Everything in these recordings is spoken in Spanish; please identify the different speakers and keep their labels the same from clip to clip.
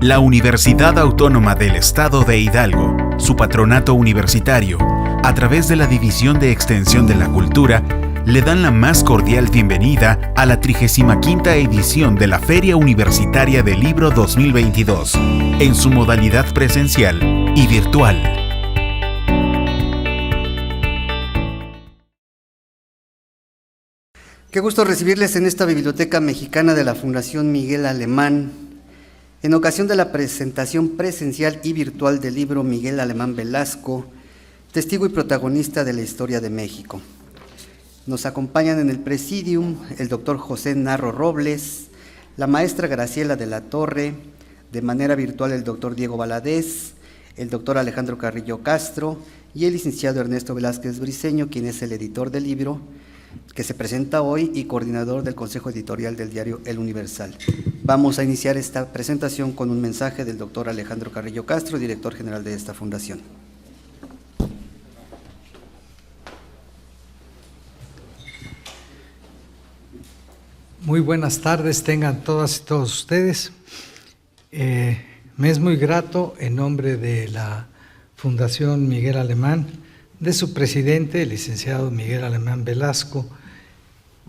Speaker 1: La Universidad Autónoma del Estado de Hidalgo, su patronato universitario, a través de la División de Extensión de la Cultura, le dan la más cordial bienvenida a la 35ª edición de la Feria Universitaria del Libro 2022, en su modalidad presencial y virtual.
Speaker 2: Qué gusto recibirles en esta Biblioteca Mexicana de la Fundación Miguel Alemán, en ocasión de la presentación presencial y virtual del libro Miguel Alemán Velasco, testigo y protagonista de la historia de México. Nos acompañan en el presidium el doctor José Narro Robles, la maestra Graciela de la Torre, de manera virtual el doctor Diego Valadez, el doctor Alejandro Carrillo Castro y el licenciado Ernesto Velázquez Briceño, quien es el editor del libro que se presenta hoy y coordinador del Consejo Editorial del diario El Universal. Vamos a iniciar esta presentación con un mensaje del doctor Alejandro Carrillo Castro, director general de esta fundación.
Speaker 3: Muy buenas tardes, tengan todas y todos ustedes. Me es muy grato, en nombre de la Fundación Miguel Alemán, de su presidente, el licenciado Miguel Alemán Velasco,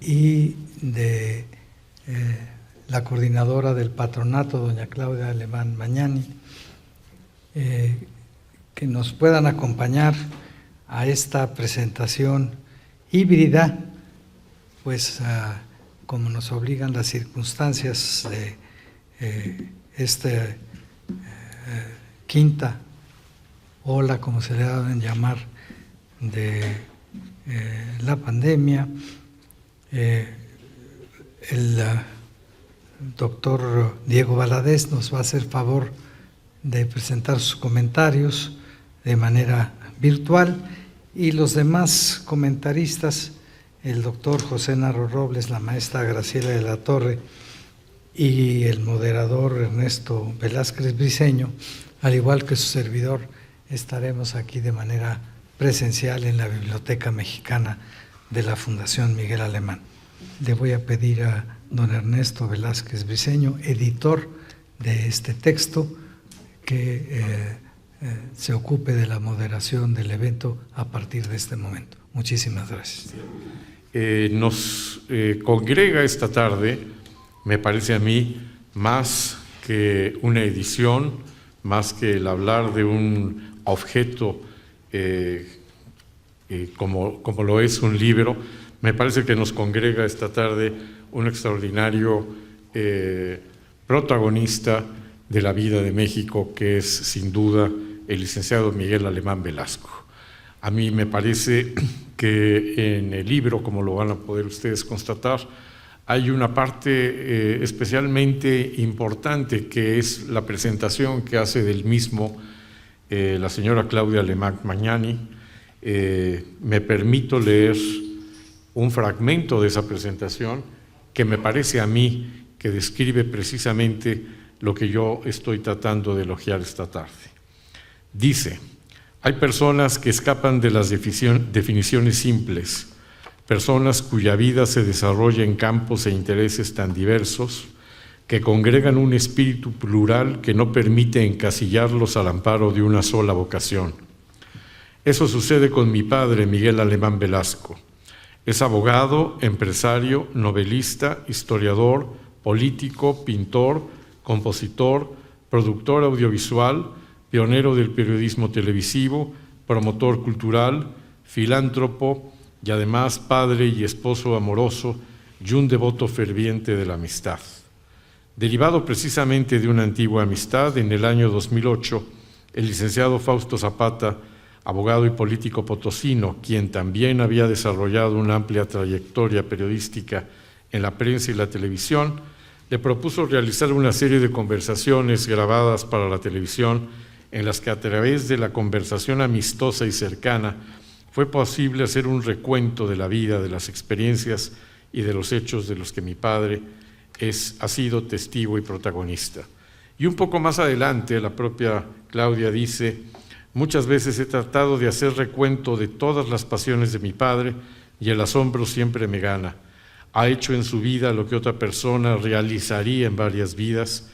Speaker 3: y de la coordinadora del patronato, doña Claudia Alemán Mañani, que nos puedan acompañar a esta presentación híbrida, pues como nos obligan las circunstancias de esta quinta ola, como se le deben llamar, de la pandemia. El doctor Diego Valadez nos va a hacer favor de presentar sus comentarios de manera virtual, y los demás comentaristas, el doctor José Narro Robles, la maestra Graciela de la Torre y el moderador Ernesto Velázquez Briceño, al igual que su servidor, estaremos aquí de manera presencial en la Biblioteca Mexicana de la Fundación Miguel Alemán. Le voy a pedir a don Ernesto Velázquez Briceño, editor de este texto, que se ocupe de la moderación del evento a partir de este momento. Muchísimas gracias.
Speaker 4: Nos congrega esta tarde, me parece a mí, más que una edición, más que el hablar de un objeto como lo es un libro. Me parece que nos congrega esta tarde un extraordinario protagonista de la vida de México, que es sin duda el licenciado Miguel Alemán Velasco. A mí me parece que en el libro, como lo van a poder ustedes constatar, hay una parte especialmente importante, que es la presentación que hace del mismo la señora Claudia Alemán Mañani. Me permito leer un fragmento de esa presentación que me parece a mí que describe precisamente lo que yo estoy tratando de elogiar esta tarde. Dice: hay personas que escapan de las definiciones simples, personas cuya vida se desarrolla en campos e intereses tan diversos que congregan un espíritu plural que no permite encasillarlos al amparo de una sola vocación. Eso sucede con mi padre, Miguel Alemán Velasco. Es abogado, empresario, novelista, historiador, político, pintor, compositor, productor audiovisual, pionero del periodismo televisivo, promotor cultural, filántropo y además padre y esposo amoroso y un devoto ferviente de la amistad. Derivado precisamente de una antigua amistad, en el año 2008, el licenciado Fausto Zapata, abogado y político potosino, quien también había desarrollado una amplia trayectoria periodística en la prensa y la televisión, le propuso realizar una serie de conversaciones grabadas para la televisión, en las que a través de la conversación amistosa y cercana fue posible hacer un recuento de la vida, de las experiencias y de los hechos de los que mi padre ha sido testigo y protagonista. Y un poco más adelante, la propia Claudia dice: muchas veces he tratado de hacer recuento de todas las pasiones de mi padre y el asombro siempre me gana. Ha hecho en su vida lo que otra persona realizaría en varias vidas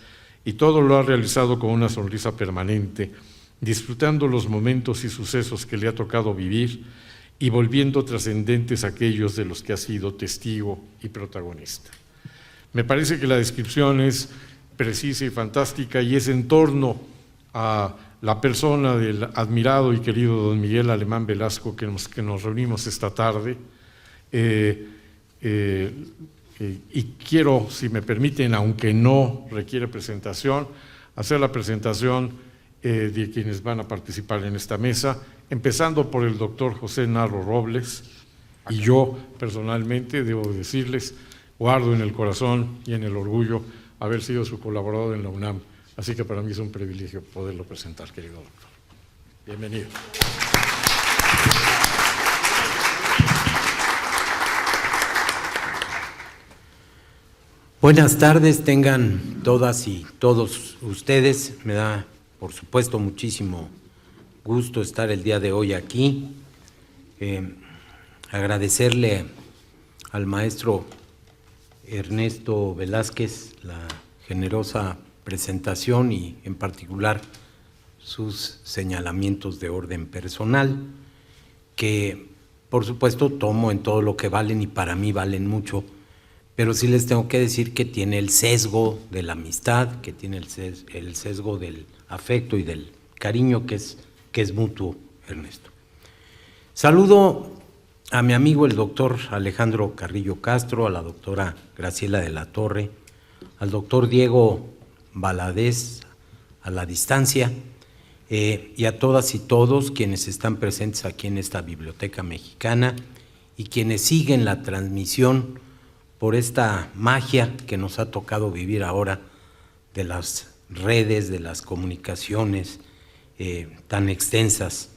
Speaker 4: y todo lo ha realizado con una sonrisa permanente, disfrutando los momentos y sucesos que le ha tocado vivir y volviendo trascendentes aquellos de los que ha sido testigo y protagonista. Me parece que la descripción es precisa y fantástica y es en torno a la persona del admirado y querido don Miguel Alemán Velasco que nos reunimos esta tarde. Y quiero, si me permiten, aunque no requiere presentación, hacer la presentación de quienes van a participar en esta mesa, empezando por el doctor José Narro Robles, y yo personalmente debo decirles, guardo en el corazón y en el orgullo haber sido su colaborador en la UNAM, así que para mí es un privilegio poderlo presentar, querido doctor. Bienvenido.
Speaker 5: Buenas tardes, tengan todas y todos ustedes. Me da, por supuesto, muchísimo gusto estar el día de hoy aquí. Agradecerle al maestro Ernesto Velázquez la generosa presentación y, en particular, sus señalamientos de orden personal, que, por supuesto, tomo en todo lo que valen y para mí valen mucho. Pero sí les tengo que decir que tiene el sesgo de la amistad, que tiene el sesgo del afecto y del cariño que es mutuo, Ernesto. Saludo a mi amigo el doctor Alejandro Carrillo Castro, a la doctora Graciela de la Torre, al doctor Diego Valadez a la distancia, y a todas y todos quienes están presentes aquí en esta Biblioteca Mexicana y quienes siguen la transmisión por esta magia que nos ha tocado vivir ahora de las redes, de las comunicaciones tan extensas,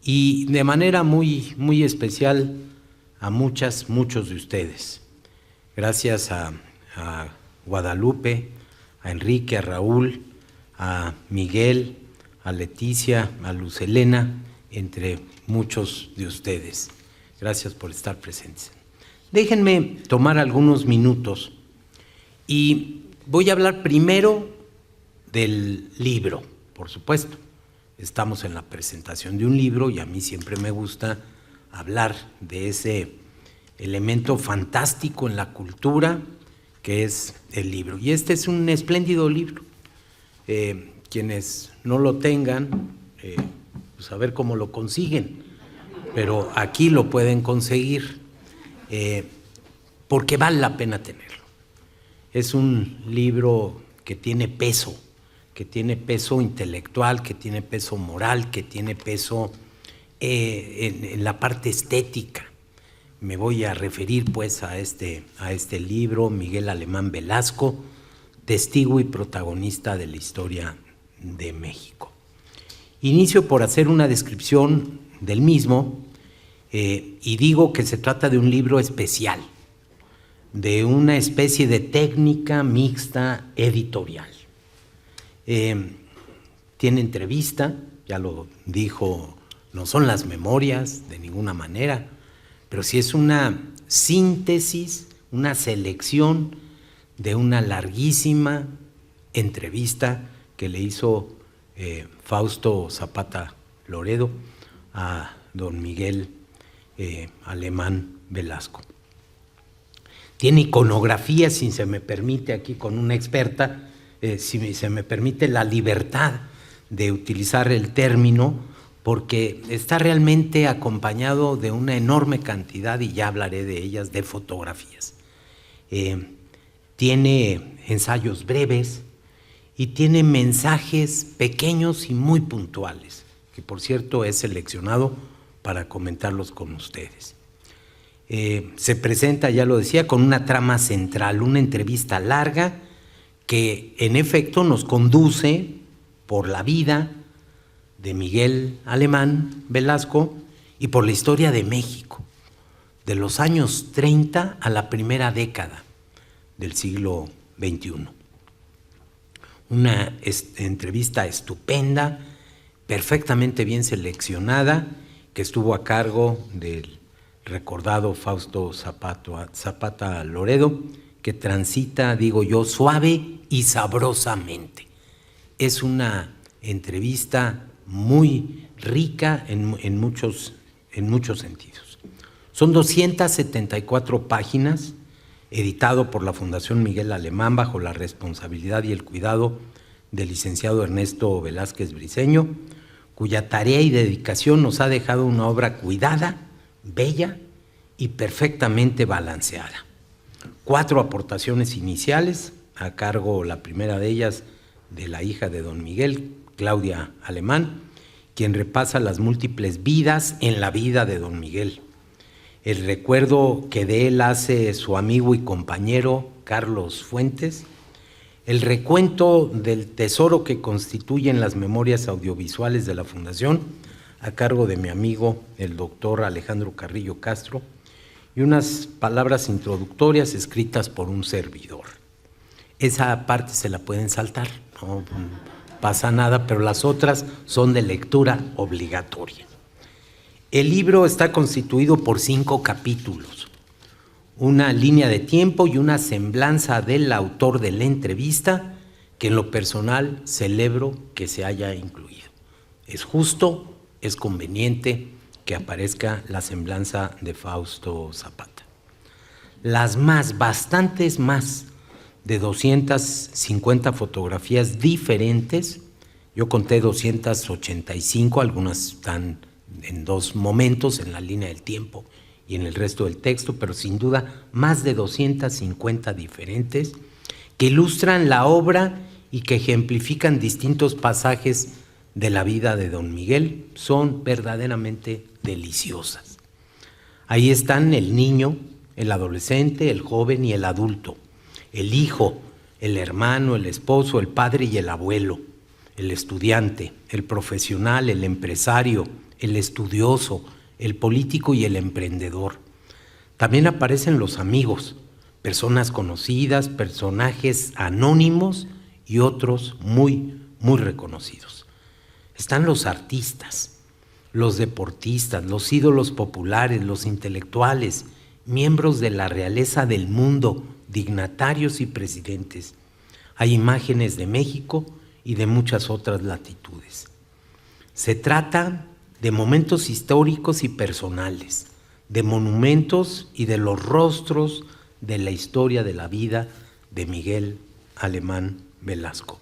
Speaker 5: y de manera muy, muy especial a muchos de ustedes. Gracias a Guadalupe, a Enrique, a Raúl, a Miguel, a Leticia, a Luz Helena, entre muchos de ustedes. Gracias por estar presentes. Déjenme tomar algunos minutos y voy a hablar primero del libro, por supuesto. Estamos en la presentación de un libro y a mí siempre me gusta hablar de ese elemento fantástico en la cultura que es el libro. Y este es un espléndido libro. Quienes no lo tengan, pues a ver cómo lo consiguen, pero aquí lo pueden conseguir. Porque vale la pena tenerlo. Es un libro que tiene peso intelectual, que tiene peso moral, que tiene peso en la parte estética. Me voy a referir pues a este libro, Miguel Alemán Velasco, testigo y protagonista de la historia de México. Inicio por hacer una descripción del mismo. Y digo que se trata de un libro especial, de una especie de técnica mixta editorial. Tiene entrevista, ya lo dijo, no son las memorias de ninguna manera, pero sí es una síntesis, una selección de una larguísima entrevista que le hizo Fausto Zapata Loredo a don Miguel Alemán Velasco. Tiene iconografía, si se me permite aquí con una experta, si se me permite la libertad de utilizar el término, porque está realmente acompañado de una enorme cantidad, y ya hablaré de ellas, de fotografías. Tiene ensayos breves y tiene mensajes pequeños y muy puntuales, que por cierto he seleccionado para comentarlos con ustedes. Se presenta, ya lo decía, con una trama central, una entrevista larga que en efecto nos conduce por la vida de Miguel Alemán Velasco y por la historia de México, de los años 30 a la primera década del siglo XXI. Una entrevista estupenda, perfectamente bien seleccionada, que estuvo a cargo del recordado Fausto Zapata Loredo, que transita, digo yo, suave y sabrosamente. Es una entrevista muy rica en muchos sentidos. Son 274 páginas, editado por la Fundación Miguel Alemán bajo la responsabilidad y el cuidado del licenciado Ernesto Velázquez Briceño, cuya tarea y dedicación nos ha dejado una obra cuidada, bella y perfectamente balanceada. 4 aportaciones iniciales, a cargo, la primera de ellas, de la hija de don Miguel, Claudia Alemán, quien repasa las múltiples vidas en la vida de don Miguel. El recuerdo que de él hace su amigo y compañero Carlos Fuentes, el recuento del tesoro que constituyen las memorias audiovisuales de la Fundación, a cargo de mi amigo el doctor Alejandro Carrillo Castro, y unas palabras introductorias escritas por un servidor. Esa parte se la pueden saltar, no pasa nada, pero las otras son de lectura obligatoria. El libro está constituido por 5 capítulos, una línea de tiempo y una semblanza del autor de la entrevista, que en lo personal celebro que se haya incluido. Es justo, es conveniente que aparezca la semblanza de Fausto Zapata. Bastantes más de 250 fotografías diferentes, yo conté 285, algunas están en 2 momentos, en la línea del tiempo y en el resto del texto, pero sin duda más de 250 diferentes que ilustran la obra y que ejemplifican distintos pasajes de la vida de don Miguel, son verdaderamente deliciosas. Ahí están el niño, el adolescente, el joven y el adulto, el hijo, el hermano, el esposo, el padre y el abuelo, el estudiante, el profesional, el empresario, el estudioso, el político y el emprendedor. También aparecen los amigos, personas conocidas, personajes anónimos y otros muy, muy reconocidos. Están los artistas, los deportistas, los ídolos populares, los intelectuales, miembros de la realeza del mundo, dignatarios y presidentes. Hay imágenes de México y de muchas otras latitudes. Se trata de momentos históricos y personales, de monumentos y de los rostros de la historia de la vida de Miguel Alemán Velasco.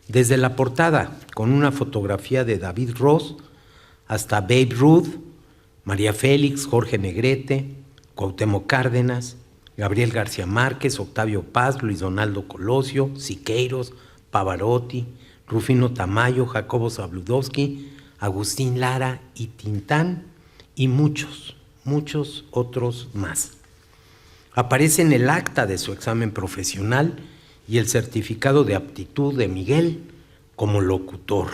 Speaker 5: Desde la portada, con una fotografía de David Ross, hasta Babe Ruth, María Félix, Jorge Negrete, Cuauhtémoc Cárdenas, Gabriel García Márquez, Octavio Paz, Luis Donaldo Colosio, Siqueiros, Pavarotti, Rufino Tamayo, Jacobo Zabludovsky, Agustín Lara y Tintán, y muchos, muchos otros más. Aparece en el acta de su examen profesional y el certificado de aptitud de Miguel como locutor,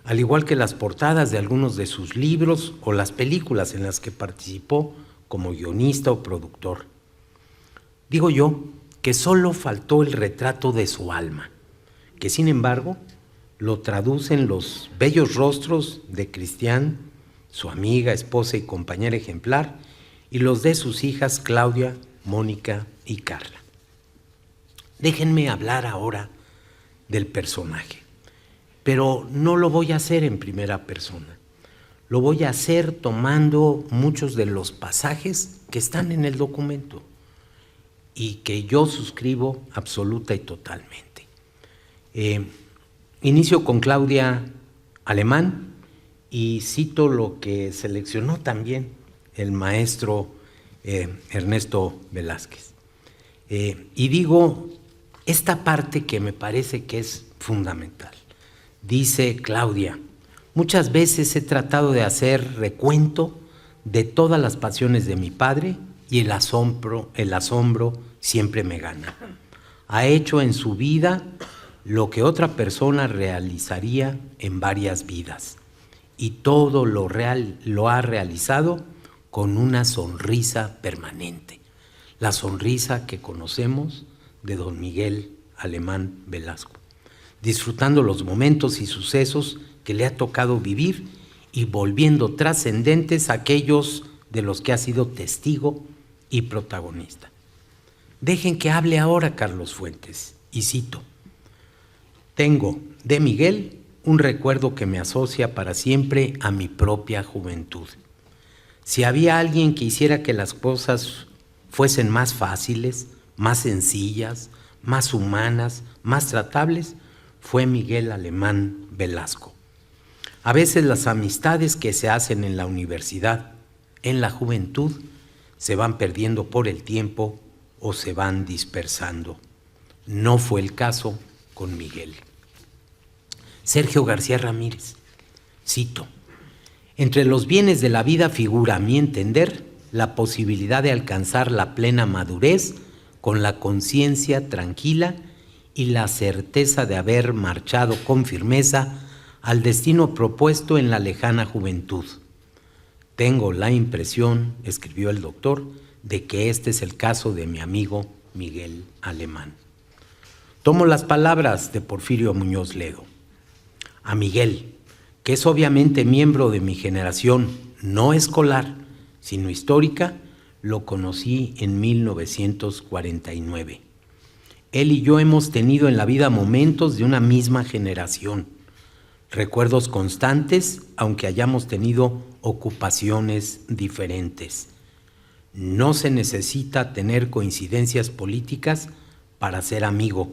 Speaker 5: al igual que las portadas de algunos de sus libros o las películas en las que participó como guionista o productor. Digo yo que solo faltó el retrato de su alma, que sin embargo lo traducen los bellos rostros de Cristian, su amiga, esposa y compañera ejemplar, y los de sus hijas Claudia, Mónica y Carla. Déjenme hablar ahora del personaje, pero no lo voy a hacer en primera persona. Lo voy a hacer tomando muchos de los pasajes que están en el documento y que yo suscribo absoluta y totalmente. Inicio con Claudia Alemán y cito lo que seleccionó también el maestro Ernesto Velázquez. Y digo esta parte que me parece que es fundamental. Dice Claudia: muchas veces he tratado de hacer recuento de todas las pasiones de mi padre y el asombro siempre me gana. Ha hecho en su vida lo que otra persona realizaría en varias vidas, y todo lo ha realizado con una sonrisa permanente, la sonrisa que conocemos de don Miguel Alemán Velasco, disfrutando los momentos y sucesos que le ha tocado vivir y volviendo trascendentes aquellos de los que ha sido testigo y protagonista. Dejen que hable ahora Carlos Fuentes, y cito: tengo de Miguel un recuerdo que me asocia para siempre a mi propia juventud. Si había alguien que hiciera que las cosas fuesen más fáciles, más sencillas, más humanas, más tratables, fue Miguel Alemán Velasco. A veces las amistades que se hacen en la universidad, en la juventud, se van perdiendo por el tiempo o se van dispersando. No fue el caso con Miguel. Sergio García Ramírez, cito: entre los bienes de la vida figura, a mi entender, la posibilidad de alcanzar la plena madurez con la conciencia tranquila y la certeza de haber marchado con firmeza al destino propuesto en la lejana juventud. Tengo la impresión, escribió el doctor, de que este es el caso de mi amigo Miguel Alemán. Tomo las palabras de Porfirio Muñoz Ledo. A Miguel, que es obviamente miembro de mi generación, no escolar, sino histórica, lo conocí en 1949. Él y yo hemos tenido en la vida momentos de una misma generación, recuerdos constantes, aunque hayamos tenido ocupaciones diferentes. No se necesita tener coincidencias políticas para ser amigo,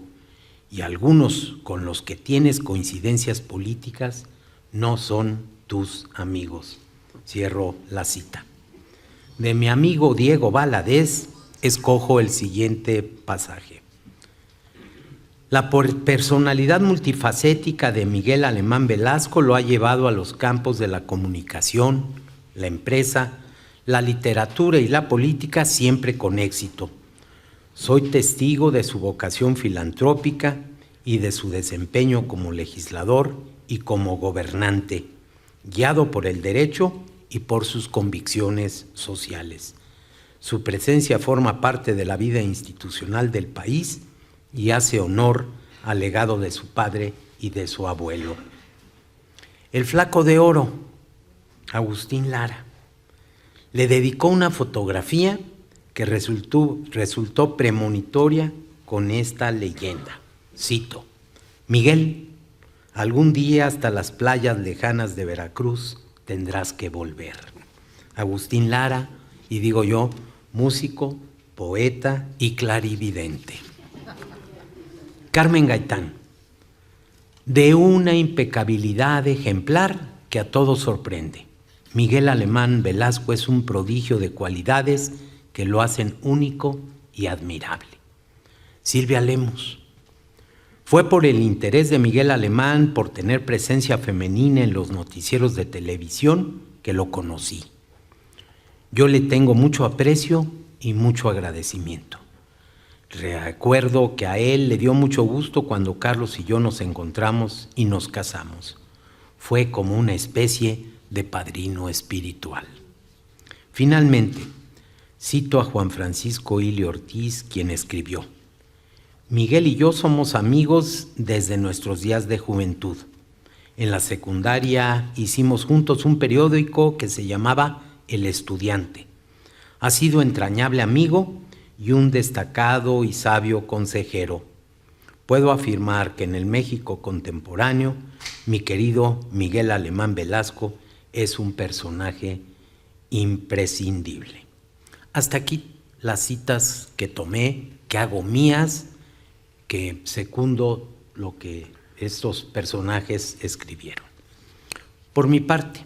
Speaker 5: y algunos con los que tienes coincidencias políticas no son tus amigos. Cierro la cita. De mi amigo Diego Valadez escojo el siguiente pasaje. La personalidad multifacética de Miguel Alemán Velasco lo ha llevado a los campos de la comunicación, la empresa, la literatura y la política, siempre con éxito. Soy testigo de su vocación filantrópica y de su desempeño como legislador y como gobernante, guiado por el derecho y por sus convicciones sociales. Su presencia forma parte de la vida institucional del país y hace honor al legado de su padre y de su abuelo. El Flaco de Oro, Agustín Lara, le dedicó una fotografía que resultó premonitoria con esta leyenda. Cito: Miguel, algún día hasta las playas lejanas de Veracruz tendrás que volver. Agustín Lara, y digo yo, músico, poeta y clarividente. Carmen Gaitán, de una impecabilidad ejemplar que a todos sorprende. Miguel Alemán Velasco es un prodigio de cualidades que lo hacen único y admirable. Silvia Lemos, fue por el interés de Miguel Alemán por tener presencia femenina en los noticieros de televisión que lo conocí. Yo le tengo mucho aprecio y mucho agradecimiento. Recuerdo que a él le dio mucho gusto cuando Carlos y yo nos encontramos y nos casamos. Fue como una especie de padrino espiritual. Finalmente, cito a Juan Francisco Ili Ortiz, quien escribió: Miguel y yo somos amigos desde nuestros días de juventud. En la secundaria hicimos juntos un periódico que se llamaba El Estudiante. Ha sido entrañable amigo y un destacado y sabio consejero. Puedo afirmar que en el México contemporáneo, mi querido Miguel Alemán Velasco es un personaje imprescindible. Hasta aquí las citas que tomé, que hago mías, que secundo lo que estos personajes escribieron. Por mi parte,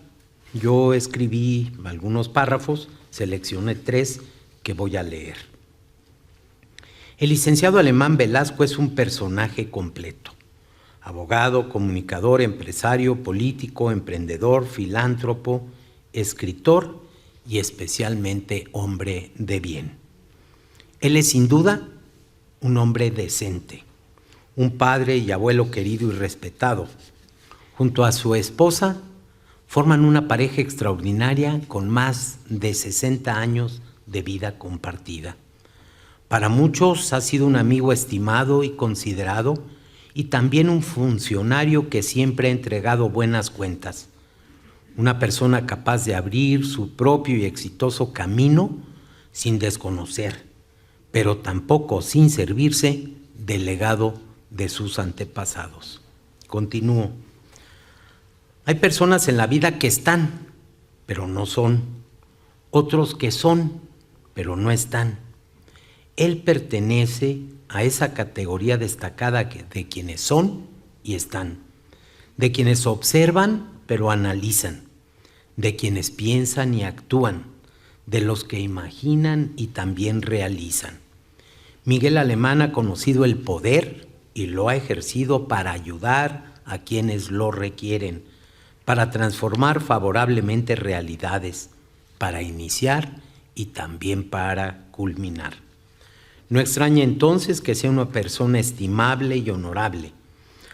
Speaker 5: yo escribí algunos párrafos, seleccioné 3 que voy a leer. El licenciado Alemán Velasco es un personaje completo. Abogado, comunicador, empresario, político, emprendedor, filántropo, escritor y especialmente hombre de bien. Él es sin duda un hombre decente, un padre y abuelo querido y respetado. Junto a su esposa forman una pareja extraordinaria con más de 60 años de vida compartida. Para muchos ha sido un amigo estimado y considerado y también un funcionario que siempre ha entregado buenas cuentas. Una persona capaz de abrir su propio y exitoso camino sin desconocer, pero tampoco sin servirse del legado de sus antepasados. Continúo. Hay personas en la vida que están, pero no son. Otros que son, pero no están. Él pertenece a esa categoría destacada de quienes son y están, de quienes observan pero analizan, de quienes piensan y actúan, de los que imaginan y también realizan. Miguel Alemán ha conocido el poder y lo ha ejercido para ayudar a quienes lo requieren, para transformar favorablemente realidades, para iniciar y también para culminar. No extraña entonces que sea una persona estimable y honorable,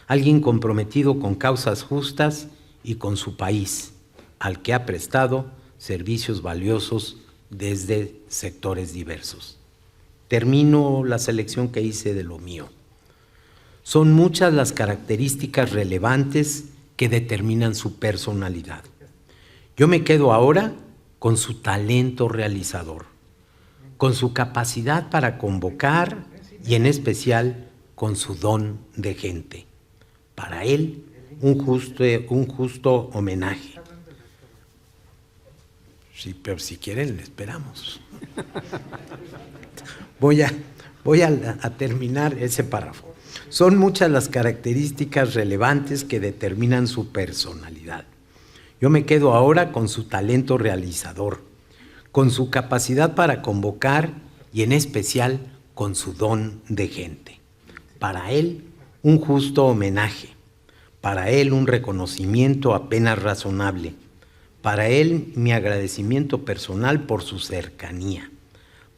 Speaker 5: alguien comprometido con causas justas y con su país, al que ha prestado servicios valiosos desde sectores diversos. Termino la selección que hice de lo mío. Son muchas las características relevantes que determinan su personalidad. Yo me quedo ahora con su talento realizador, con su capacidad para convocar y en especial con su don de gente. Para él, un justo homenaje. Sí, pero si quieren, le esperamos. Voy a terminar ese párrafo. Son muchas las características relevantes que determinan su personalidad. Yo me quedo ahora con su talento realizador, con su capacidad para convocar y en especial con su don de gente. Para él, un justo homenaje. Para él, un reconocimiento apenas razonable. Para él, mi agradecimiento personal por su cercanía.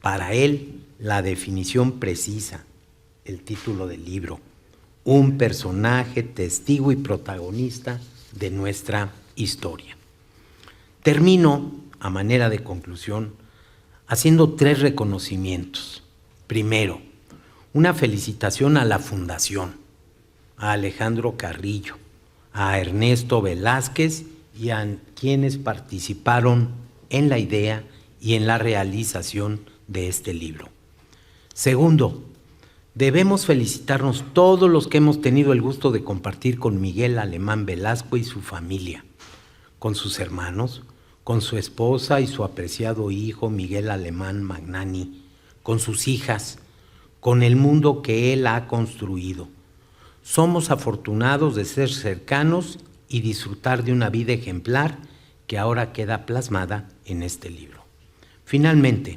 Speaker 5: Para él, la definición precisa, el título del libro, un personaje, testigo y protagonista de nuestra historia. Termino, a manera de conclusión, haciendo 3 reconocimientos. Primero, una felicitación a la Fundación, a Alejandro Carrillo, a Ernesto Velázquez y a quienes participaron en la idea y en la realización de este libro. Segundo, debemos felicitarnos todos los que hemos tenido el gusto de compartir con Miguel Alemán Velasco y su familia, con sus hermanos, con su esposa y su apreciado hijo Miguel Alemán Magnani, con sus hijas, con el mundo que él ha construido. Somos afortunados de ser cercanos y disfrutar de una vida ejemplar que ahora queda plasmada en este libro. Finalmente,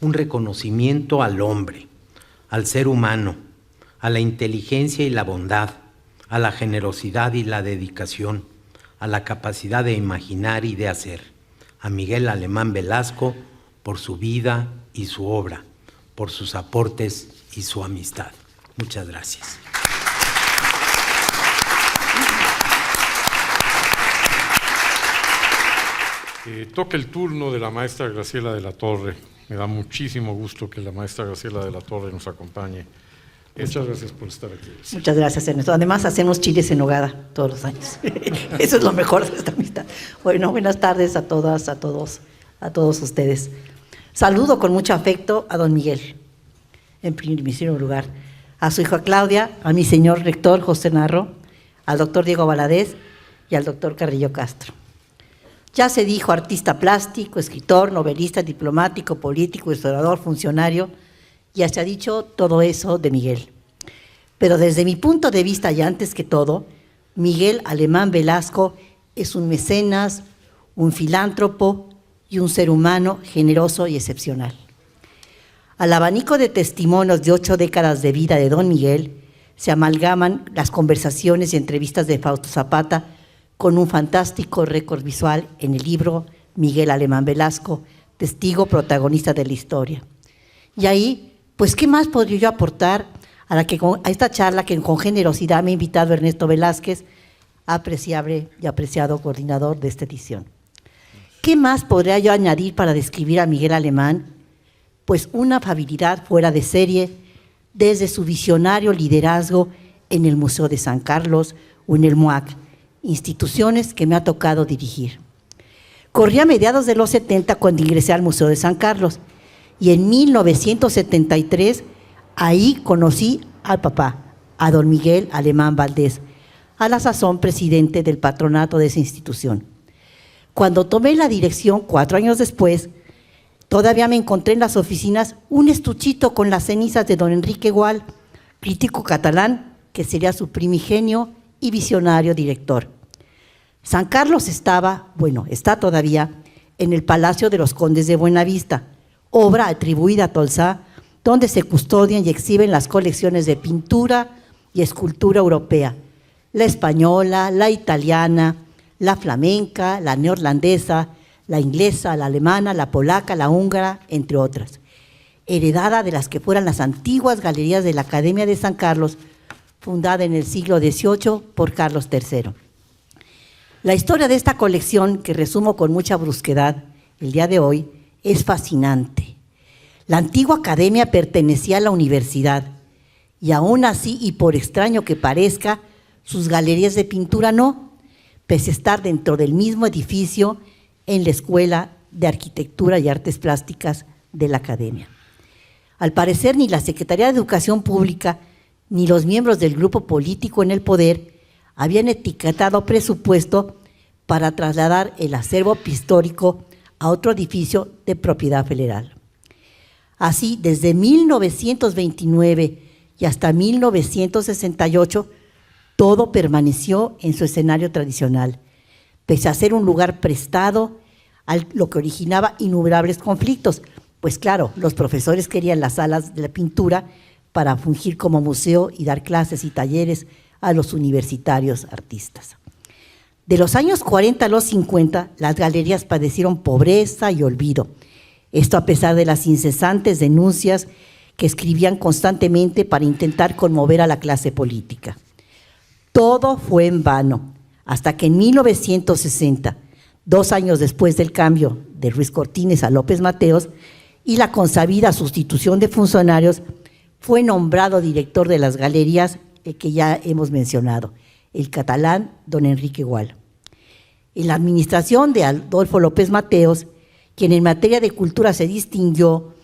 Speaker 5: un reconocimiento al hombre, al ser humano, a la inteligencia y la bondad, a la generosidad y la dedicación, a la capacidad de imaginar y de hacer, a Miguel Alemán Velasco por su vida y su obra, por sus aportes y su amistad. Muchas gracias.
Speaker 4: Toca el turno de la maestra Graciela de la Torre. Me da muchísimo gusto que la maestra Graciela de la Torre nos acompañe. Muchas gracias por estar aquí.
Speaker 6: Muchas gracias, Ernesto. Además, hacemos chiles en nogada todos los años. Eso es lo mejor de esta amistad. Bueno, buenas tardes a todas, a todos ustedes. Saludo con mucho afecto a don Miguel, en primer lugar, a su hija Claudia, a mi señor rector José Narro, al doctor Diego Valadez y al doctor Carrillo Castro. Ya se dijo artista plástico, escritor, novelista, diplomático, político, historiador, funcionario, ya se ha dicho todo eso de Miguel. Pero desde mi punto de vista, y antes que todo, Miguel Alemán Velasco es un mecenas, un filántropo y un ser humano generoso y excepcional. Al abanico de testimonios de 8 décadas de vida de don Miguel se amalgaman las conversaciones y entrevistas de Fausto Zapata con un fantástico récord visual en el libro Miguel Alemán Velasco, testigo protagonista de la historia. Y ahí, pues, ¿qué más podría yo aportar a esta charla que con generosidad me ha invitado Ernesto Velázquez, apreciable y apreciado coordinador de esta edición? ¿Qué más podría yo añadir para describir a Miguel Alemán? Pues una afabilidad fuera de serie, desde su visionario liderazgo en el Museo de San Carlos o en el MUAC, instituciones que me ha tocado dirigir. Corría a mediados de los 70 cuando ingresé al Museo de San Carlos y en 1973 ahí conocí al papá, a don Miguel Alemán Valdés, a la sazón presidente del patronato de esa institución. Cuando tomé la dirección 4 años después, todavía me encontré en las oficinas un estuchito con las cenizas de don Enrique Gual, crítico catalán, que sería su primigenio y visionario director. San Carlos está todavía en el Palacio de los Condes de Buenavista, obra atribuida a Tolsá, donde se custodian y exhiben las colecciones de pintura y escultura europea, la española, la italiana, la flamenca, la neerlandesa, la inglesa, la alemana, la polaca, la húngara, entre otras, heredada de las que fueran las antiguas galerías de la Academia de San Carlos, fundada en el siglo XVIII por Carlos III. La historia de esta colección, que resumo con mucha brusquedad el día de hoy, es fascinante. La antigua academia pertenecía a la universidad y aún así, y por extraño que parezca, sus galerías de pintura no, pese a estar dentro del mismo edificio en la Escuela de Arquitectura y Artes Plásticas de la Academia. Al parecer, ni la Secretaría de Educación Pública ni los miembros del grupo político en el poder habían etiquetado presupuesto para trasladar el acervo pictórico a otro edificio de propiedad federal. Así, desde 1929 y hasta 1968, todo permaneció en su escenario tradicional, pese a ser un lugar prestado, lo que originaba innumerables conflictos, pues claro, los profesores querían las salas de la pintura para fungir como museo y dar clases y talleres a los universitarios artistas. De los años 40 a los 50, las galerías padecieron pobreza y olvido. Esto a pesar de las incesantes denuncias que escribían constantemente para intentar conmover a la clase política. Todo fue en vano, hasta que en 1960, 2 años después del cambio de Ruiz Cortines a López Mateos y la consabida sustitución de funcionarios, fue nombrado director de las galerías que ya hemos mencionado, el catalán don Enrique Gual. En la administración de Adolfo López Mateos, quien en materia de cultura se distinguió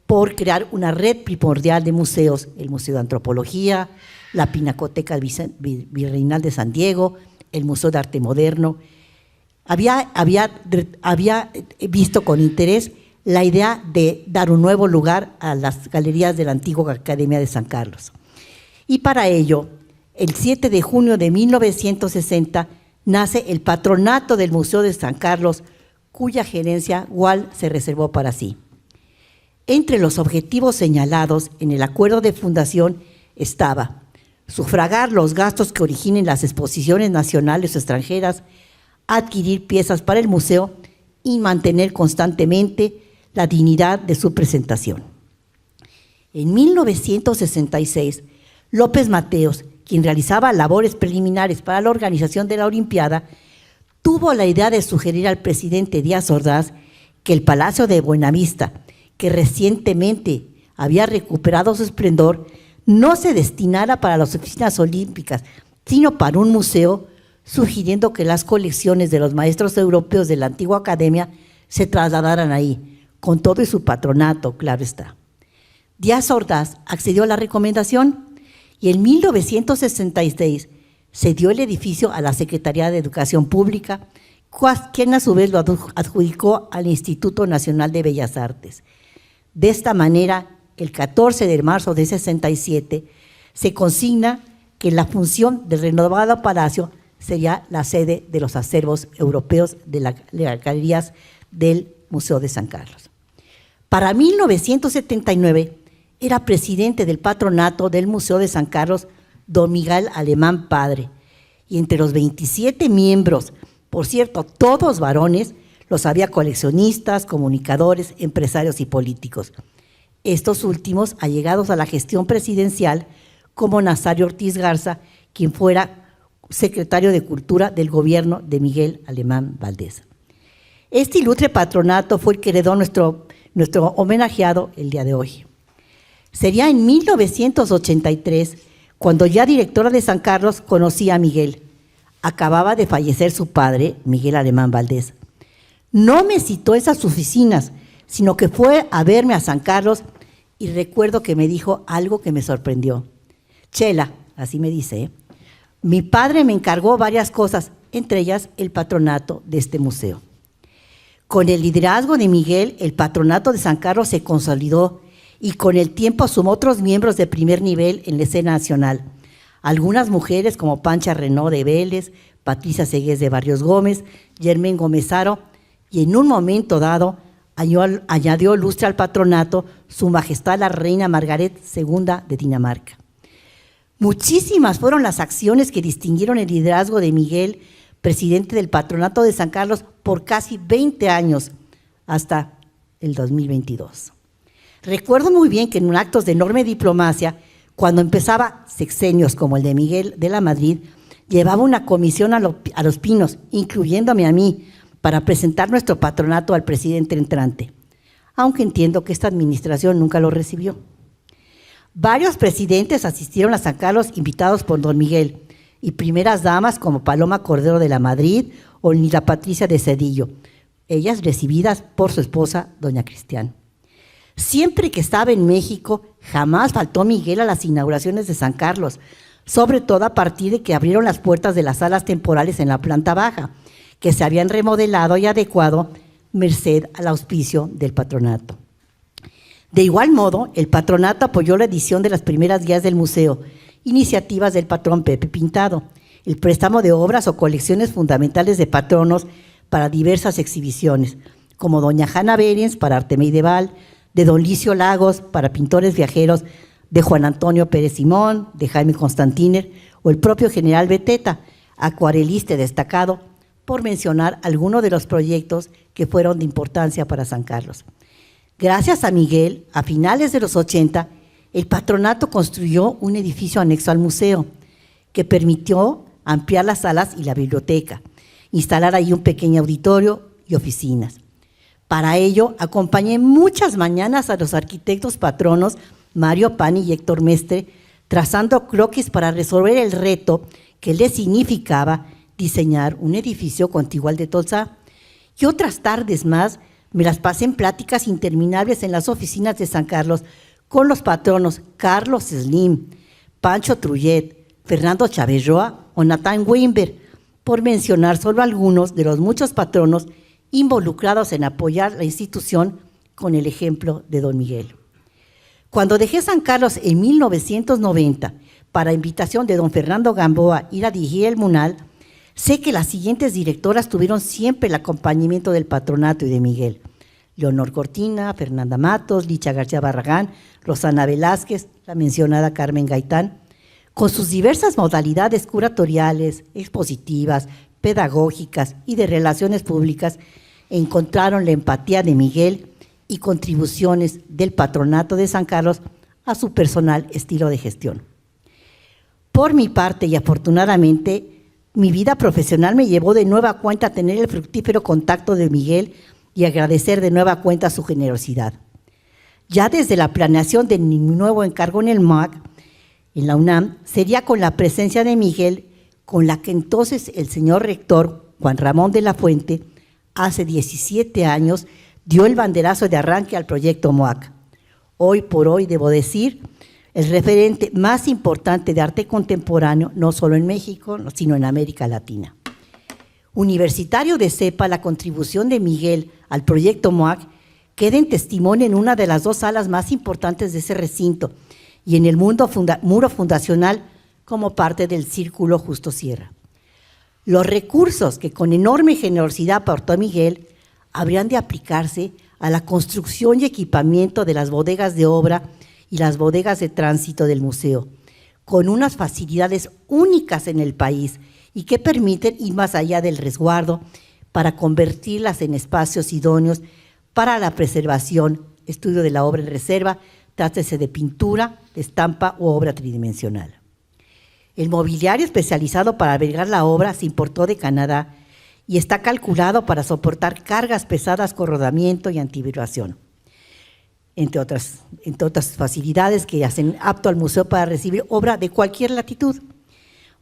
Speaker 6: por crear una red primordial de museos, el Museo de Antropología, la Pinacoteca Virreinal de San Diego, el Museo de Arte Moderno, había visto con interés la idea de dar un nuevo lugar a las galerías de la antigua Academia de San Carlos. Y para ello, el 7 de junio de 1960, nace el patronato del Museo de San Carlos, cuya gerencia Gual se reservó para sí. Entre los objetivos señalados en el acuerdo de fundación estaba sufragar los gastos que originen las exposiciones nacionales o extranjeras, adquirir piezas para el museo y mantener constantemente la dignidad de su presentación. En 1966, López Mateos, quien realizaba labores preliminares para la organización de la Olimpiada, tuvo la idea de sugerir al presidente Díaz Ordaz que el Palacio de Buenavista, que recientemente había recuperado su esplendor, no se destinara para las oficinas olímpicas, sino para un museo, sugiriendo que las colecciones de los maestros europeos de la antigua academia se trasladaran ahí, con todo y su patronato, claro está. Díaz Ordaz accedió a la recomendación y en 1966 cedió el edificio a la Secretaría de Educación Pública, quien a su vez lo adjudicó al Instituto Nacional de Bellas Artes. De esta manera, el 14 de marzo de 67, se consigna que la función del renovado palacio sería la sede de los acervos europeos de las galerías del Museo de San Carlos. Para 1979, era presidente del patronato del Museo de San Carlos don Miguel Alemán Padre, y entre los 27 miembros, por cierto, todos varones, los había coleccionistas, comunicadores, empresarios y políticos. Estos últimos allegados a la gestión presidencial, como Nazario Ortiz Garza, quien fuera secretario de Cultura del gobierno de Miguel Alemán Valdés. Este ilustre patronato fue el que heredó nuestro homenajeado el día de hoy. Sería en 1983, cuando ya directora de San Carlos, conocí a Miguel. Acababa de fallecer su padre, Miguel Alemán Valdés. No me citó esas oficinas, sino que fue a verme a San Carlos y recuerdo que me dijo algo que me sorprendió. Chela, así me dice, mi padre me encargó varias cosas, entre ellas el patronato de este museo. Con el liderazgo de Miguel, el patronato de San Carlos se consolidó y con el tiempo sumó otros miembros de primer nivel en la escena nacional. Algunas mujeres como Pancha Renaud de Vélez, Patricia Segués de Barrios Gómez, Germán Gómezaro, y en un momento dado añadió lustre al patronato Su Majestad la Reina Margaret II de Dinamarca. Muchísimas fueron las acciones que distinguieron el liderazgo de Miguel, presidente del patronato de San Carlos, por casi 20 años, hasta el 2022. Recuerdo muy bien que en actos de enorme diplomacia, cuando empezaba sexenios como el de Miguel de la Madrid, llevaba una comisión a Los Pinos, incluyéndome a mí, para presentar nuestro patronato al presidente entrante, aunque entiendo que esta administración nunca lo recibió. Varios presidentes asistieron a San Carlos invitados por don Miguel, y primeras damas como Paloma Cordero de la Madrid o Nila Patricia de Cedillo, ellas recibidas por su esposa, doña Cristiana. Siempre que estaba en México, jamás faltó Miguel a las inauguraciones de San Carlos, sobre todo a partir de que abrieron las puertas de las salas temporales en la planta baja, que se habían remodelado y adecuado merced al auspicio del patronato. De igual modo, el patronato apoyó la edición de las primeras guías del museo, iniciativas del patrón Pepe Pintado, el préstamo de obras o colecciones fundamentales de patronos para diversas exhibiciones, como doña Hanna Berens para arte medieval, de don Licio Lagos para pintores viajeros, de Juan Antonio Pérez Simón, de Jaime Constantiner o el propio general Beteta, acuarelista destacado, por mencionar algunos de los proyectos que fueron de importancia para San Carlos. Gracias a Miguel, a finales de los 80, el patronato construyó un edificio anexo al museo que permitió ampliar las salas y la biblioteca, instalar ahí un pequeño auditorio y oficinas. Para ello, acompañé muchas mañanas a los arquitectos patronos Mario Pani y Héctor Mestre, trazando croquis para resolver el reto que les significaba diseñar un edificio contiguo al de Tolsá. Y otras tardes más me las pasé en pláticas interminables en las oficinas de San Carlos con los patronos Carlos Slim, Pancho Trullet, Fernando Chaverroa o Natán Weinberg, por mencionar solo algunos de los muchos patronos involucrados en apoyar la institución con el ejemplo de don Miguel. Cuando dejé San Carlos en 1990, para invitación de don Fernando Gamboa ir a dirigir el MUNAL, sé que las siguientes directoras tuvieron siempre el acompañamiento del patronato y de Miguel: Leonor Cortina, Fernanda Matos, Licha García Barragán, Rosana Velázquez, la mencionada Carmen Gaitán, con sus diversas modalidades curatoriales, expositivas, pedagógicas y de relaciones públicas, encontraron la empatía de Miguel y contribuciones del patronato de San Carlos a su personal estilo de gestión. Por mi parte, y afortunadamente, mi vida profesional me llevó de nueva cuenta a tener el fructífero contacto de Miguel y agradecer de nueva cuenta su generosidad. Ya desde la planeación de mi nuevo encargo en el MUAC, en la UNAM, sería con la presencia de Miguel, con la que entonces el señor rector Juan Ramón de la Fuente, hace 17 años, dio el banderazo de arranque al proyecto MUAC. Hoy por hoy, debo decir, el referente más importante de arte contemporáneo, no solo en México, sino en América Latina. Universitario de CEPA, la contribución de Miguel al proyecto MUAC queda en testimonio en una de las dos salas más importantes de ese recinto y en el muro fundacional como parte del Círculo Justo Sierra. Los recursos que con enorme generosidad aportó Miguel habrían de aplicarse a la construcción y equipamiento de las bodegas de obra y las bodegas de tránsito del museo, con unas facilidades únicas en el país y que permiten ir más allá del resguardo para convertirlas en espacios idóneos para la preservación, estudio de la obra en reserva, trátese de pintura, de estampa u obra tridimensional. El mobiliario especializado para albergar la obra se importó de Canadá y está calculado para soportar cargas pesadas con rodamiento y antivibración, entre otras facilidades que hacen apto al museo para recibir obra de cualquier latitud.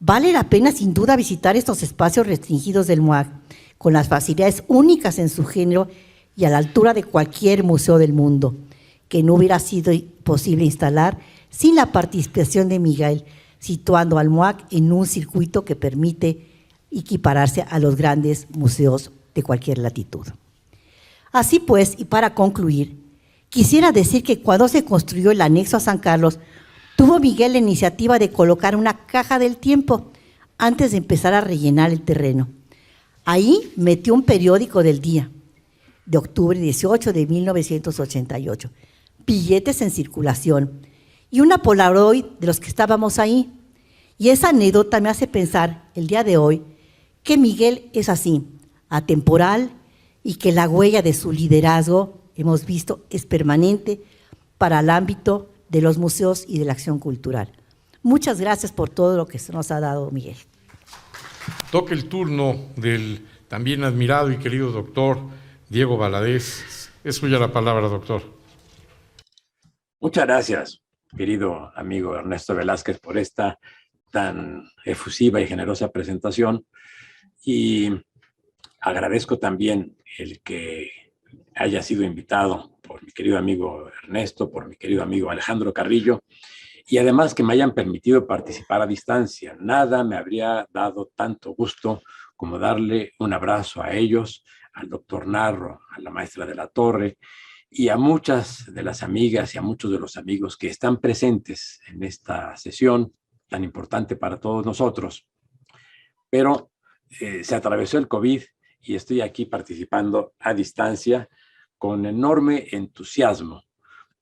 Speaker 6: Vale la pena sin duda visitar estos espacios restringidos del MUAC, con las facilidades únicas en su género y a la altura de cualquier museo del mundo, que no hubiera sido posible instalar sin la participación de Miguel, situando al MUAC en un circuito que permite equipararse a los grandes museos de cualquier latitud. Así pues, y para concluir, quisiera decir que cuando se construyó el anexo a San Carlos, tuvo Miguel la iniciativa de colocar una caja del tiempo antes de empezar a rellenar el terreno. Ahí metió un periódico del día, de octubre 18 de 1988, billetes en circulación y una Polaroid de los que estábamos ahí. Y esa anécdota me hace pensar el día de hoy que Miguel es así, atemporal, y que la huella de su liderazgo, hemos visto, es permanente para el ámbito de los museos y de la acción cultural. Muchas gracias por todo lo que nos ha dado Miguel.
Speaker 4: Toca el turno del también admirado y querido doctor Diego Valadez. Es suya la palabra, doctor.
Speaker 7: Muchas gracias, querido amigo Ernesto Velázquez, por esta tan efusiva y generosa presentación. Y agradezco también el que haya sido invitado por mi querido amigo Ernesto, por mi querido amigo Alejandro Carrillo, y además que me hayan permitido participar a distancia. Nada me habría dado tanto gusto como darle un abrazo a ellos, al doctor Narro, a la maestra de la Torre, y a muchas de las amigas y a muchos de los amigos que están presentes en esta sesión tan importante para todos nosotros. Pero se atravesó el COVID y estoy aquí participando a distancia con enorme entusiasmo,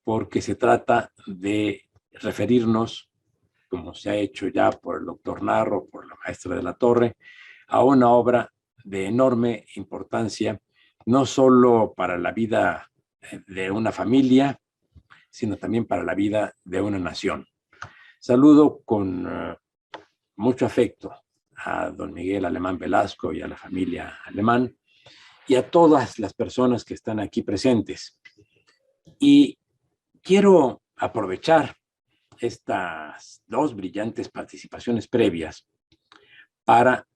Speaker 7: porque se trata de referirnos, como se ha hecho ya por el doctor Narro, por la maestra de la Torre, a una obra de enorme importancia, no solo para la vida de una familia, sino también para la vida de una nación. Saludo con mucho afecto a don Miguel Alemán Velasco y a la familia Alemán y a todas las personas que están aquí presentes. Y quiero aprovechar estas dos brillantes participaciones previas para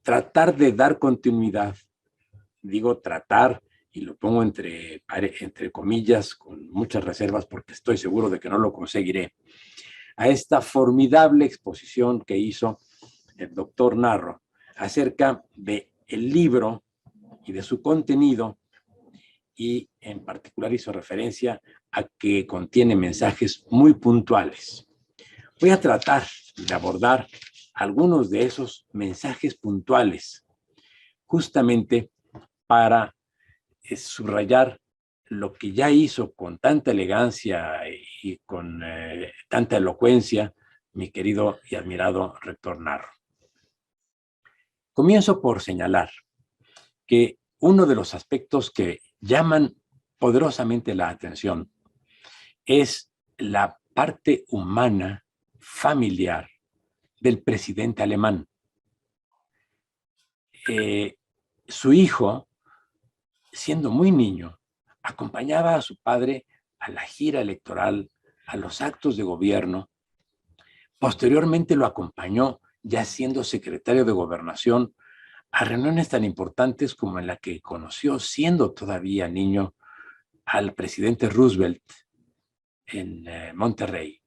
Speaker 7: tratar de dar continuidad, digo tratar, y lo pongo entre comillas con muchas reservas porque estoy seguro de que no lo conseguiré, a esta formidable exposición que hizo el doctor Narro acerca del libro y de su contenido, y en particular hizo referencia a que contiene mensajes muy puntuales. Voy a tratar de abordar algunos de esos mensajes puntuales, justamente para subrayar lo que ya hizo con tanta elegancia y con tanta elocuencia mi querido y admirado rector Narro. Comienzo por señalar que uno de los aspectos que llaman poderosamente la atención es la parte humana, familiar del presidente alemán. Su hijo, siendo muy niño, acompañaba a su padre a la gira electoral, a los actos de gobierno. Posteriormente lo acompañó, ya siendo secretario de Gobernación, a reuniones tan importantes como en la que conoció, siendo todavía niño, al presidente Roosevelt en Monterrey.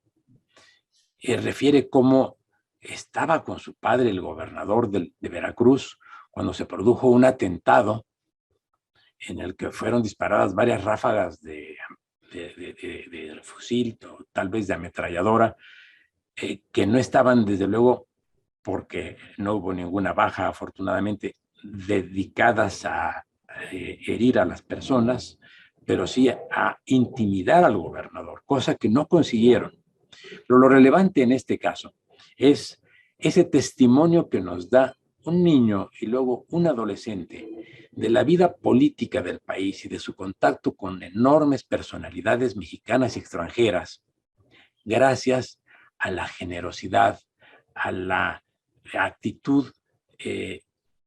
Speaker 7: Refiere cómo estaba con su padre, el gobernador de Veracruz, cuando se produjo un atentado en el que fueron disparadas varias ráfagas de fusil, o tal vez de ametralladora, que no estaban, desde luego, porque no hubo ninguna baja, afortunadamente, dedicadas a herir a las personas, pero sí a intimidar al gobernador, cosa que no consiguieron. Pero lo relevante en este caso es ese testimonio que nos da un niño y luego un adolescente de la vida política del país y de su contacto con enormes personalidades mexicanas y extranjeras, gracias a la generosidad, a la actitud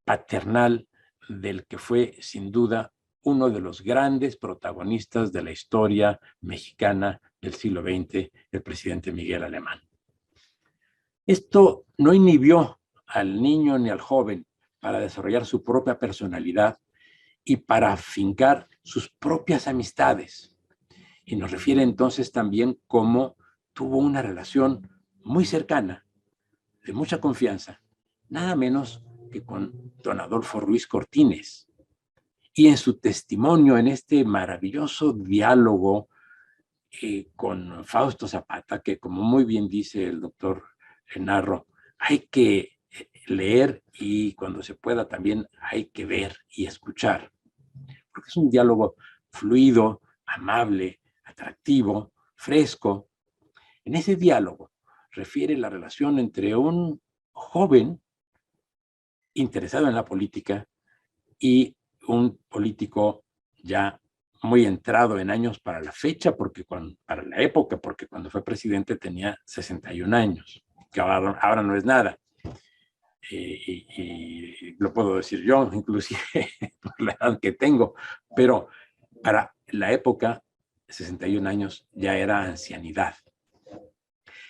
Speaker 7: paternal del que fue sin duda uno de los grandes protagonistas de la historia mexicana del siglo XX, el presidente Miguel Alemán. Esto no inhibió al niño ni al joven para desarrollar su propia personalidad y para afincar sus propias amistades. Y nos refiere entonces también cómo tuvo una relación muy cercana, de mucha confianza, nada menos que con don Adolfo Ruiz Cortines. Y en su testimonio, en este maravilloso diálogo con Fausto Zapata, que como muy bien dice el doctor Narro, hay que leer y cuando se pueda también hay que ver y escuchar, porque es un diálogo fluido, amable, atractivo, fresco. En ese diálogo refiere la relación entre un joven interesado en la política y un político ya muy entrado en años para la fecha, para la época, porque cuando fue presidente tenía 61 años, que ahora no es nada. Y lo puedo decir yo, inclusive por la edad que tengo, pero para la época, 61 años ya era ancianidad.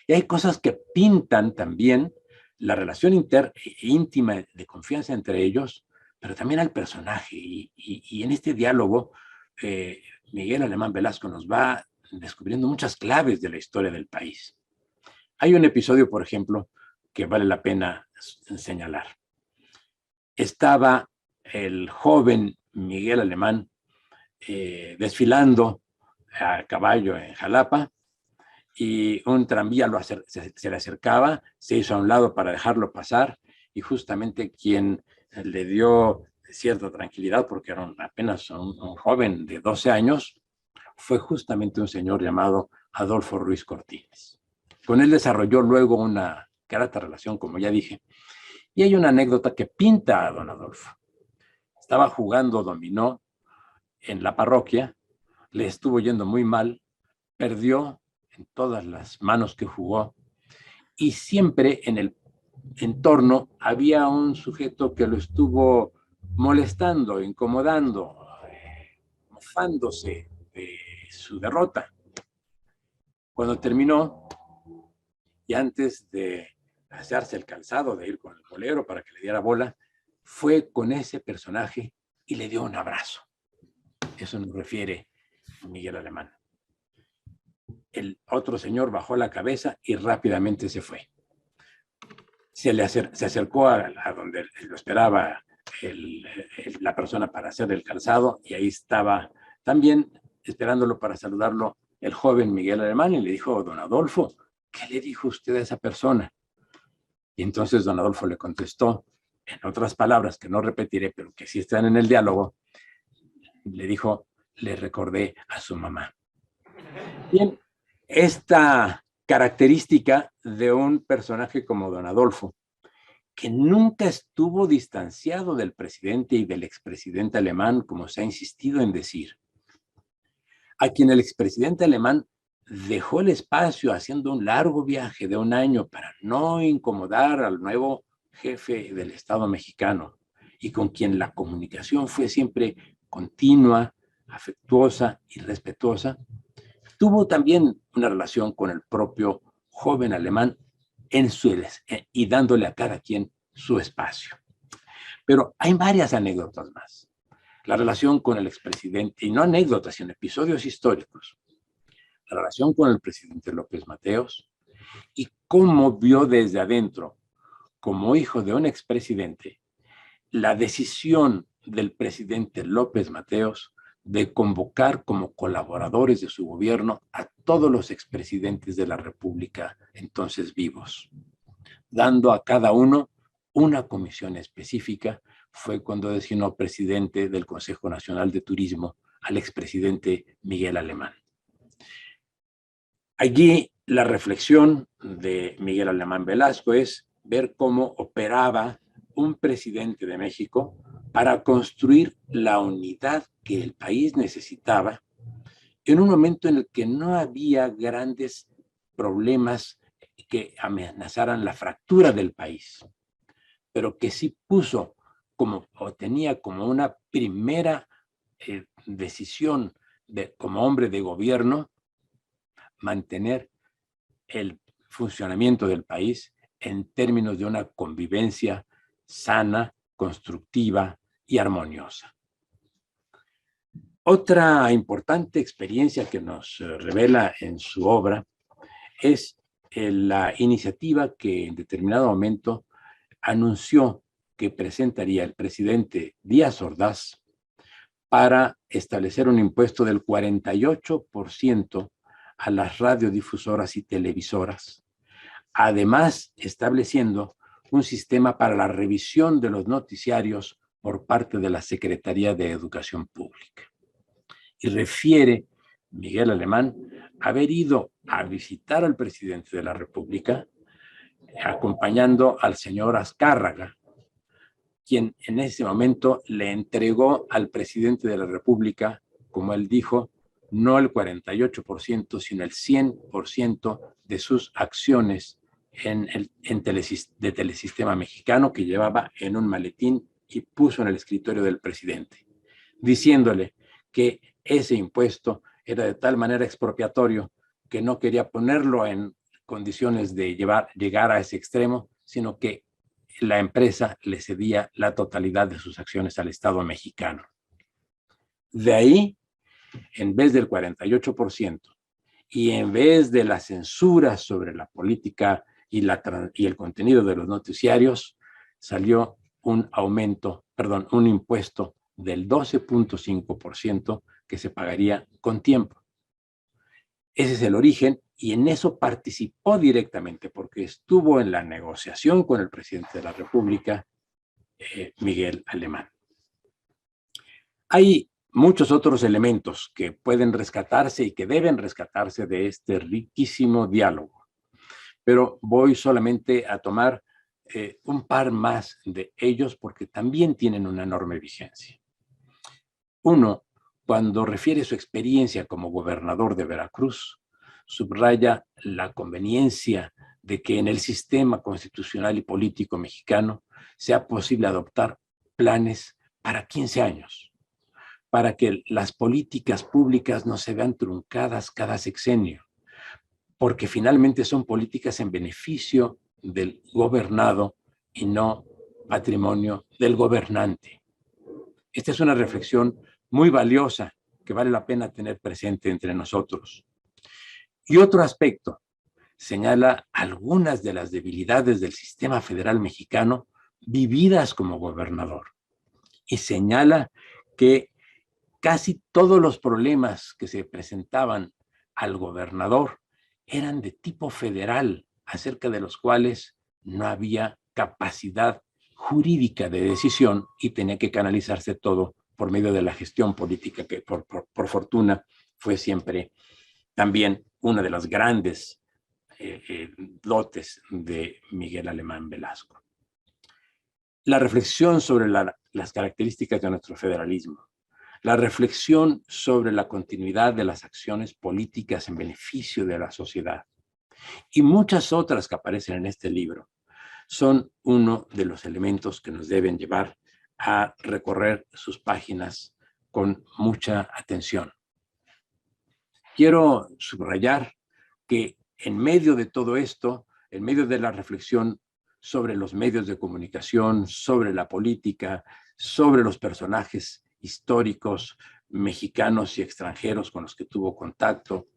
Speaker 7: Y hay cosas que pintan también la relación íntima de confianza entre ellos, pero también al personaje. Y en este diálogo, Miguel Alemán Velasco nos va descubriendo muchas claves de la historia del país. Hay un episodio, por ejemplo, que vale la pena señalar. Estaba el joven Miguel Alemán desfilando a caballo en Jalapa y un tranvía se le acercaba, se hizo a un lado para dejarlo pasar y justamente quien le dio cierta tranquilidad, porque era apenas un joven de 12 años, fue justamente un señor llamado Adolfo Ruiz Cortines. Con él desarrolló luego una grata relación, como ya dije, y hay una anécdota que pinta a don Adolfo. Estaba jugando dominó en la parroquia, le estuvo yendo muy mal, perdió en todas las manos que jugó y siempre en el entorno había un sujeto que lo estuvo molestando, incomodando, mofándose de su derrota. Cuando terminó y antes de hacerse el calzado, de ir con el bolero para que le diera bola, fue con ese personaje y le dio un abrazo. Eso nos refiere Miguel Alemán. El otro señor bajó la cabeza y rápidamente se fue. Se acercó a donde lo esperaba la persona para hacer el calzado y ahí estaba también esperándolo para saludarlo el joven Miguel Alemán y le dijo: don Adolfo, ¿qué le dijo usted a esa persona? Y entonces don Adolfo le contestó, en otras palabras que no repetiré, pero que sí están en el diálogo, le dijo: le recordé a su mamá. Bien, esta característica de un personaje como don Adolfo, que nunca estuvo distanciado del presidente y del expresidente alemán, como se ha insistido en decir, a quien el expresidente alemán dejó el espacio haciendo un largo viaje de un año para no incomodar al nuevo jefe del Estado mexicano y con quien la comunicación fue siempre continua, afectuosa y respetuosa, tuvo también una relación con el propio joven alemán y dándole a cada quien su espacio. Pero hay varias anécdotas más. La relación con el expresidente, y no anécdotas, sino episodios históricos. La relación con el presidente López Mateos y cómo vio desde adentro, como hijo de un expresidente, la decisión del presidente López Mateos de convocar como colaboradores de su gobierno a todos los expresidentes de la República entonces vivos, dando a cada uno una comisión específica. Fue cuando designó presidente del Consejo Nacional de Turismo al expresidente Miguel Alemán. Allí la reflexión de Miguel Alemán Velasco es ver cómo operaba un presidente de México para construir la unidad que el país necesitaba en un momento en el que no había grandes problemas que amenazaran la fractura del país, pero que sí puso o tenía como una primera decisión como hombre de gobierno mantener el funcionamiento del país en términos de una convivencia sana, constructiva y armoniosa. Otra importante experiencia que nos revela en su obra es la iniciativa que en determinado momento anunció que presentaría el presidente Díaz Ordaz para establecer un impuesto del 48% a las radiodifusoras y televisoras, además estableciendo un sistema para la revisión de los noticiarios por parte de la Secretaría de Educación Pública. Y refiere Miguel Alemán haber ido a visitar al presidente de la República, acompañando al señor Azcárraga, quien en ese momento le entregó al presidente de la República, como él dijo, no el 48%, sino el 100% de sus acciones de Telesistema Mexicano, que llevaba en un maletín y puso en el escritorio del presidente, diciéndole que ese impuesto era de tal manera expropiatorio que no quería ponerlo en condiciones de llegar a ese extremo, sino que la empresa le cedía la totalidad de sus acciones al Estado mexicano. De ahí, en vez del 48% y en vez de la censura sobre la política y el contenido de los noticiarios, salió un impuesto del 12.5% que se pagaría con tiempo. Ese es el origen, y en eso participó directamente, porque estuvo en la negociación con el presidente de la República, Miguel Alemán. Hay muchos otros elementos que pueden rescatarse y que deben rescatarse de este riquísimo diálogo, pero voy solamente a tomar un par más de ellos porque también tienen una enorme vigencia. Uno, cuando refiere su experiencia como gobernador de Veracruz, subraya la conveniencia de que en el sistema constitucional y político mexicano sea posible adoptar planes para 15 años, para que las políticas públicas no se vean truncadas cada sexenio, porque finalmente son políticas en beneficio del gobernado y no patrimonio del gobernante. Esta es una reflexión muy valiosa que vale la pena tener presente entre nosotros. Y otro aspecto, señala algunas de las debilidades del sistema federal mexicano vividas como gobernador. Y señala que casi todos los problemas que se presentaban al gobernador eran de tipo federal, acerca de los cuales no había capacidad jurídica de decisión y tenía que canalizarse todo por medio de la gestión política, que por fortuna fue siempre también una de las grandes dotes de Miguel Alemán Velasco. La reflexión sobre las características de nuestro federalismo, la reflexión sobre la continuidad de las acciones políticas en beneficio de la sociedad y muchas otras que aparecen en este libro son uno de los elementos que nos deben llevar a recorrer sus páginas con mucha atención. Quiero subrayar que en medio de todo esto, en medio de la reflexión sobre los medios de comunicación, sobre la política, sobre los personajes históricos mexicanos y extranjeros con los que tuvo contacto,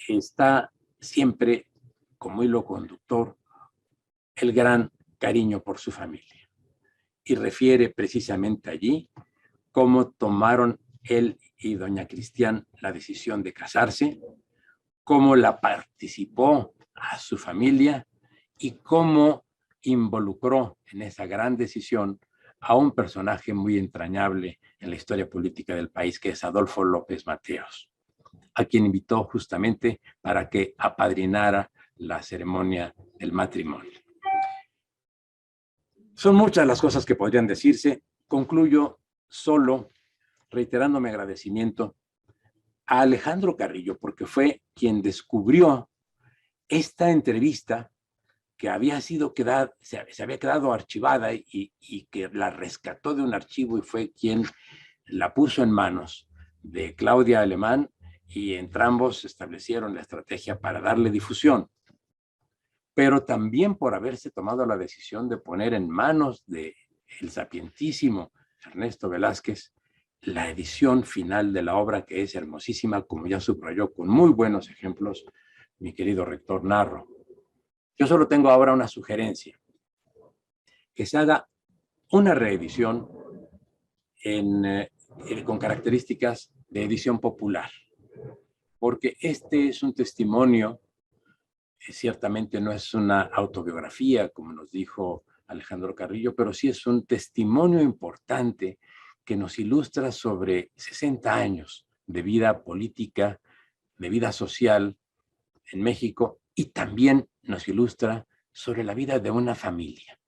Speaker 7: está siempre como hilo conductor el gran cariño por su familia. Y refiere precisamente allí cómo tomaron él y doña Cristián la decisión de casarse, cómo la participó a su familia y cómo involucró en esa gran decisión a un personaje muy entrañable en la historia política del país, que es Adolfo López Mateos, a quien invitó justamente para que apadrinara la ceremonia del matrimonio. Son muchas las cosas que podrían decirse. Concluyo solo reiterando mi agradecimiento a Alejandro Carrillo, porque fue quien descubrió esta entrevista que se había quedado archivada y que la rescató de un archivo y fue quien la puso en manos de Claudia Alemán, y entrambos establecieron la estrategia para darle difusión. Pero también por haberse tomado la decisión de poner en manos del sapientísimo Ernesto Velázquez la edición final de la obra, que es hermosísima, como ya subrayó con muy buenos ejemplos mi querido rector Narro. Yo solo tengo ahora una sugerencia, que se haga una reedición con características de edición popular, porque este es un testimonio, ciertamente no es una autobiografía, como nos dijo Alejandro Carrillo, pero sí es un testimonio importante que nos ilustra sobre 60 años de vida política, de vida social en México, y también nos ilustra sobre la vida de una familia,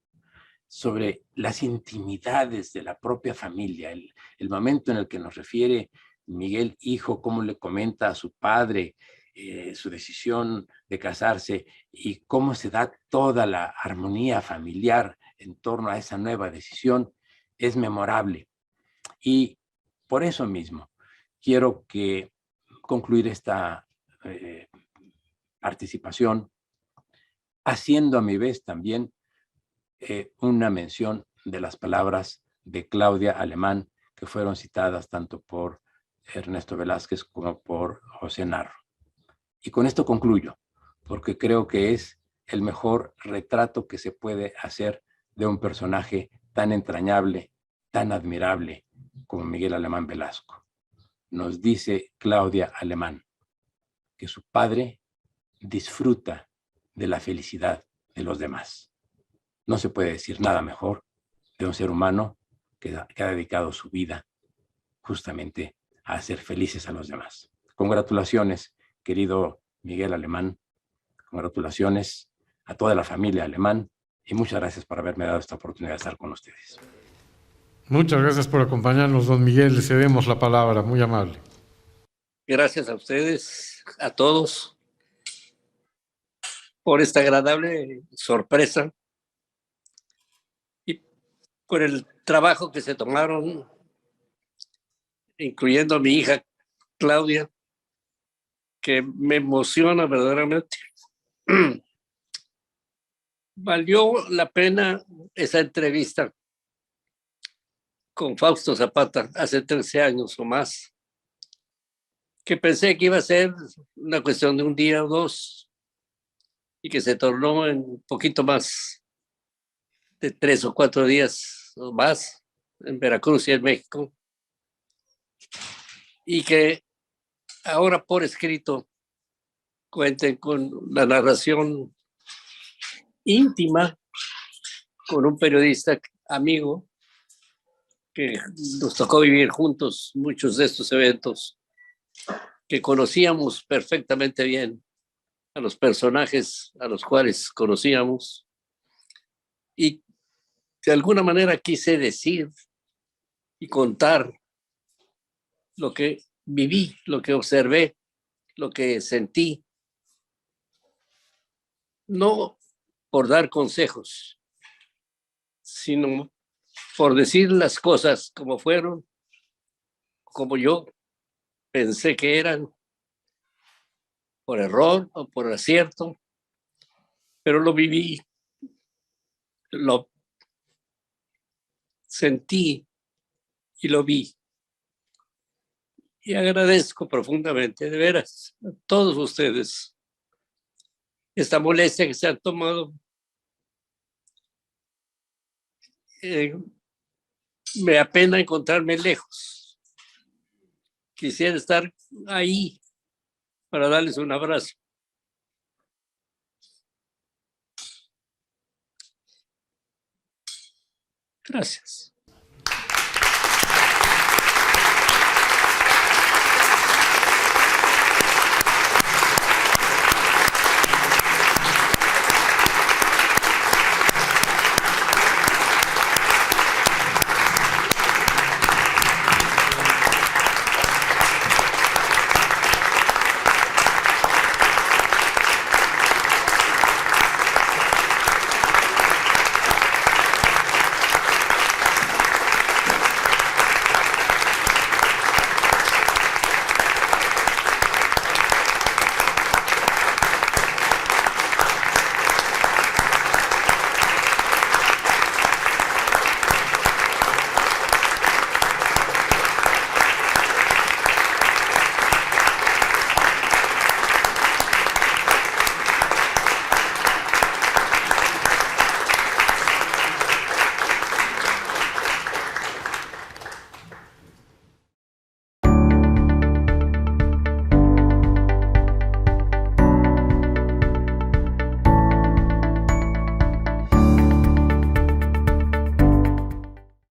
Speaker 7: sobre las intimidades de la propia familia, el momento en el que nos refiere Miguel hijo, cómo le comenta a su padre su decisión de casarse y cómo se da toda la armonía familiar en torno a esa nueva decisión, es memorable. Y por eso mismo quiero concluir esta participación haciendo a mi vez también una mención de las palabras de Claudia Alemán, que fueron citadas tanto por Ernesto Velázquez como por José Narro. Y con esto concluyo, porque creo que es el mejor retrato que se puede hacer de un personaje tan entrañable, tan admirable como Miguel Alemán Velasco. Nos dice Claudia Alemán que su padre disfruta de la felicidad de los demás. No se puede decir nada mejor de un ser humano que ha dedicado su vida justamente a hacer felices a los demás. Congratulaciones, querido Miguel Alemán. Congratulaciones a toda la familia Alemán y muchas gracias por haberme dado esta oportunidad de estar con ustedes.
Speaker 4: Muchas gracias por acompañarnos, don Miguel. Le cedemos la palabra, muy amable.
Speaker 8: Gracias a ustedes, a todos, por esta agradable sorpresa y por el trabajo que se tomaron, incluyendo a mi hija Claudia, que me emociona verdaderamente. Valió la pena esa entrevista con Fausto Zapata hace 13 años o más, que pensé que iba a ser una cuestión de un día o dos y que se tornó en un poquito más de 3 o 4 días o más en Veracruz y en México, y que ahora por escrito cuenten con la narración íntima con un periodista amigo que nos tocó vivir juntos muchos de estos eventos, que conocíamos perfectamente bien a los personajes a los cuales conocíamos, y de alguna manera quise decir y contar lo que viví, lo que observé, lo que sentí, no por dar consejos, sino por decir las cosas como fueron, como yo pensé que eran, por error o por acierto, pero lo viví, lo sentí y lo vi. Y agradezco profundamente, de veras, a todos ustedes esta molestia que se han tomado. Me apena encontrarme lejos. Quisiera estar ahí para darles un abrazo. Gracias.